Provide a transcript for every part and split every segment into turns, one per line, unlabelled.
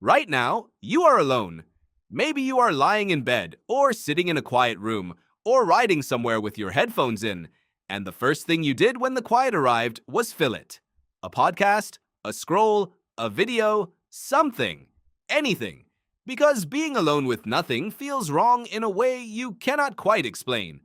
Right now, you are alone. Maybe you are lying in bed, or sitting in a quiet room, or riding somewhere with your headphones in, and the first thing you did when the quiet arrived was fill it. A podcast, a scroll, a video, something, anything. Because being alone with nothing feels wrong in a way you cannot quite explain.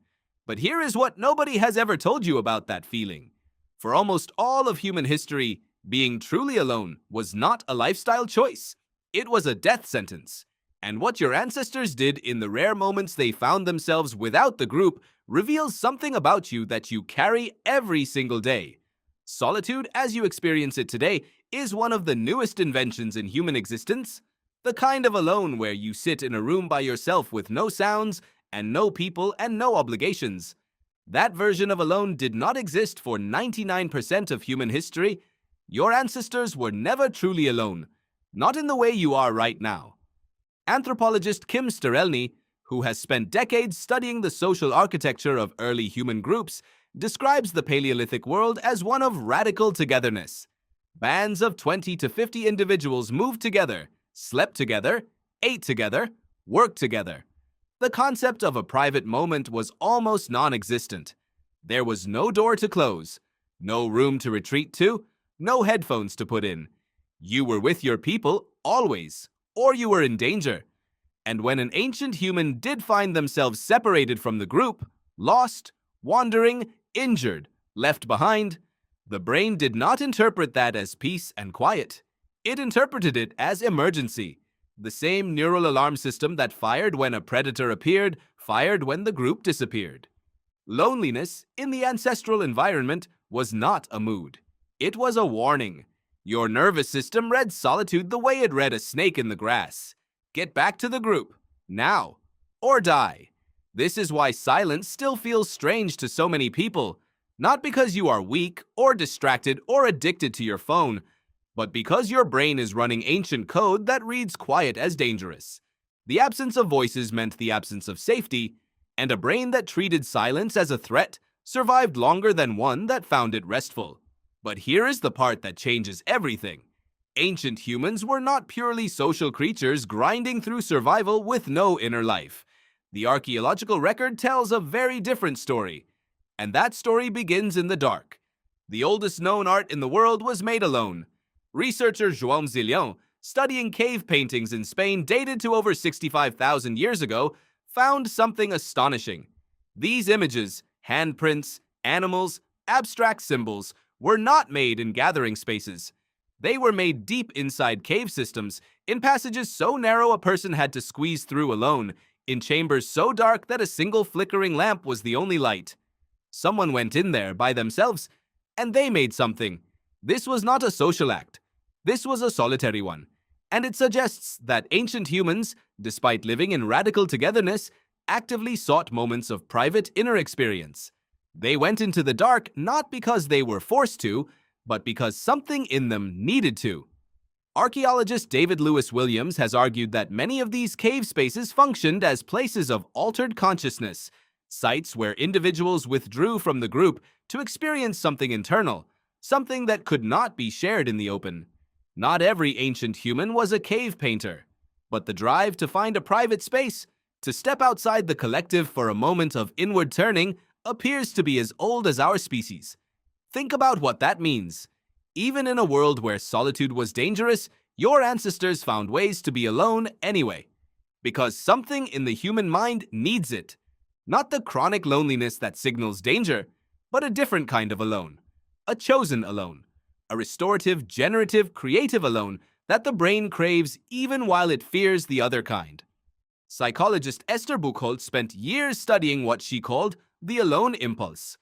But here is what nobody has ever told you about that feeling. For almost all of human history, being truly alone was not a lifestyle choice. It was a death sentence. And what your ancestors did in the rare moments they found themselves without the group reveals something about you that you carry every single day. Solitude, as you experience it today, is one of the newest inventions in human existence. The kind of alone where you sit in a room by yourself with no sounds and no people and no obligations. That version of alone did not exist for 99% of human history. Your ancestors were never truly alone, not in the way you are right now. Anthropologist Kim Sterelny, who has spent decades studying the social architecture of early human groups, describes the Paleolithic world as one of radical togetherness. Bands of 20 to 50 individuals moved together, slept together, ate together, worked together. The concept of a private moment was almost non-existent. There was no door to close, no room to retreat to, no headphones to put in. You were with your people always, or you were in danger. And when an ancient human did find themselves separated from the group, lost, wandering, injured, left behind, the brain did not interpret that as peace and quiet. It interpreted it as emergency. The same neural alarm system that fired when a predator appeared, fired when the group disappeared. Loneliness in the ancestral environment was not a mood. It was a warning. Your nervous system read solitude the way it read a snake in the grass. Get back to the group, now, or die. This is why silence still feels strange to so many people, not because you are weak or distracted or addicted to your phone, but because your brain is running ancient code that reads quiet as dangerous. The absence of voices meant the absence of safety, and a brain that treated silence as a threat survived longer than one that found it restful. But here is the part that changes everything. Ancient humans were not purely social creatures grinding through survival with no inner life. The archaeological record tells a very different story, and that story begins in the dark. The oldest known art in the world was made alone. Researcher João Zilhão, studying cave paintings in Spain dated to over 65,000 years ago, found something astonishing. These images, handprints, animals, abstract symbols, were not made in gathering spaces. They were made deep inside cave systems, in passages so narrow a person had to squeeze through alone, in chambers so dark that a single flickering lamp was the only light. Someone went in there by themselves, and they made something. This was not a social act. This was a solitary one. And it suggests that ancient humans, despite living in radical togetherness, actively sought moments of private inner experience. They went into the dark not because they were forced to, but because something in them needed to. Archaeologist David Lewis Williams has argued that many of these cave spaces functioned as places of altered consciousness, sites where individuals withdrew from the group to experience something internal, something that could not be shared in the open. Not every ancient human was a cave painter, but the drive to find a private space, to step outside the collective for a moment of inward turning, appears to be as old as our species. Think about what that means. Even in a world where solitude was dangerous, your ancestors found ways to be alone anyway. Because something in the human mind needs it. Not the chronic loneliness that signals danger, but a different kind of alone. A chosen alone. A restorative, generative, creative alone that the brain craves even while it fears the other kind. Psychologist Esther Buchholz spent years studying what she called the alone impulse.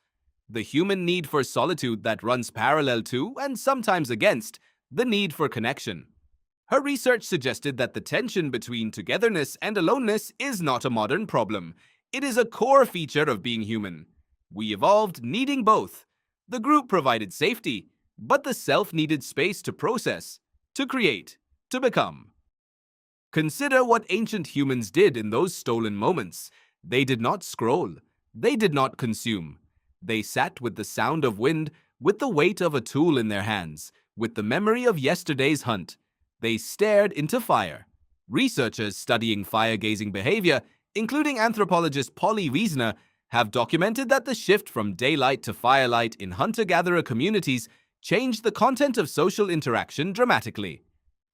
The human need for solitude that runs parallel to, and sometimes against, the need for connection. Her research suggested that the tension between togetherness and aloneness is not a modern problem. It is a core feature of being human. We evolved needing both. The group provided safety, but the self needed space to process, to create, to become. Consider what ancient humans did in those stolen moments. They did not scroll. They did not consume. They sat with the sound of wind, with the weight of a tool in their hands, with the memory of yesterday's hunt. They stared into fire. Researchers studying fire-gazing behavior, including anthropologist Polly Wiesner, have documented that the shift from daylight to firelight in hunter-gatherer communities changed the content of social interaction dramatically.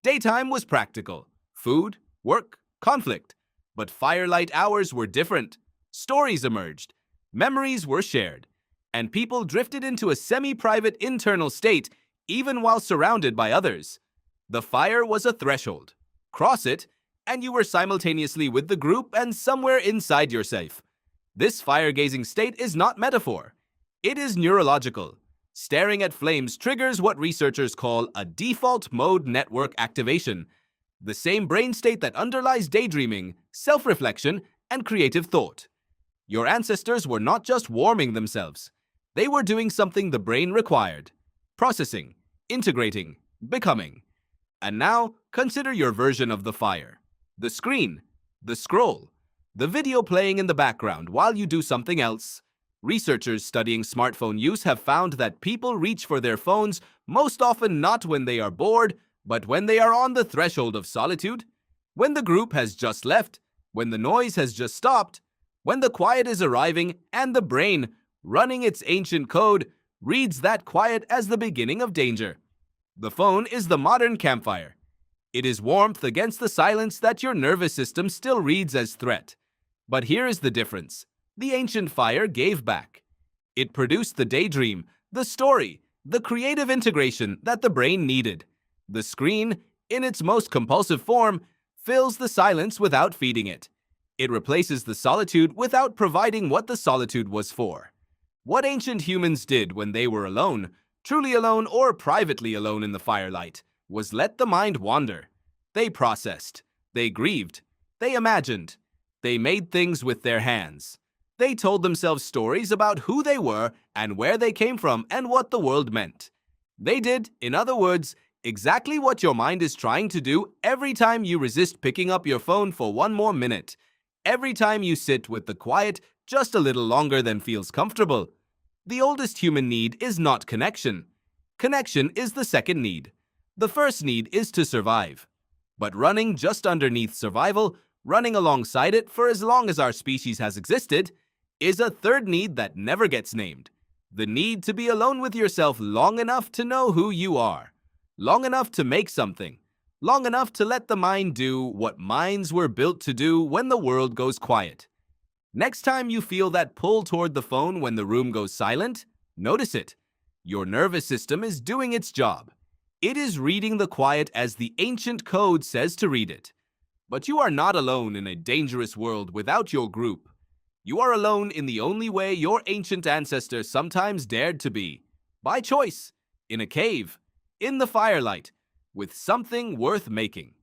Daytime was practical: food, work, conflict. But firelight hours were different. Stories emerged, memories were shared, and people drifted into a semi-private internal state even while surrounded by others. The fire was a threshold. Cross it, and you were simultaneously with the group and somewhere inside yourself. This fire-gazing state is not metaphor. It is neurological. Staring at flames triggers what researchers call a default mode network activation, the same brain state that underlies daydreaming, self-reflection, and creative thought. Your ancestors were not just warming themselves. They were doing something the brain required: processing, integrating, becoming. And now, consider your version of the fire. The screen, the scroll, the video playing in the background while you do something else. Researchers studying smartphone use have found that people reach for their phones most often not when they are bored, but when they are on the threshold of solitude, when the group has just left, when the noise has just stopped, when the quiet is arriving and the brain, running its ancient code, reads that quiet as the beginning of danger. The phone is the modern campfire. It is warmth against the silence that your nervous system still reads as threat. But here is the difference. The ancient fire gave back. It produced the daydream, the story, the creative integration that the brain needed. The screen, in its most compulsive form, fills the silence without feeding it. It replaces the solitude without providing what the solitude was for. What ancient humans did when they were alone, truly alone or privately alone in the firelight, was let the mind wander. They processed, they grieved, they imagined, they made things with their hands. They told themselves stories about who they were and where they came from and what the world meant. They did, in other words, exactly what your mind is trying to do every time you resist picking up your phone for one more minute, every time you sit with the quiet just a little longer than feels comfortable. The oldest human need is not connection. Connection is the second need. The first need is to survive. But running just underneath survival, running alongside it for as long as our species has existed, is a third need that never gets named. The need to be alone with yourself long enough to know who you are, long enough to make something, long enough to let the mind do what minds were built to do when the world goes quiet. Next time you feel that pull toward the phone when the room goes silent, notice it. Your nervous system is doing its job. It is reading the quiet as the ancient code says to read it. But you are not alone in a dangerous world without your group. You are alone in the only way your ancient ancestors sometimes dared to be. By choice, in a cave, in the firelight, with something worth making.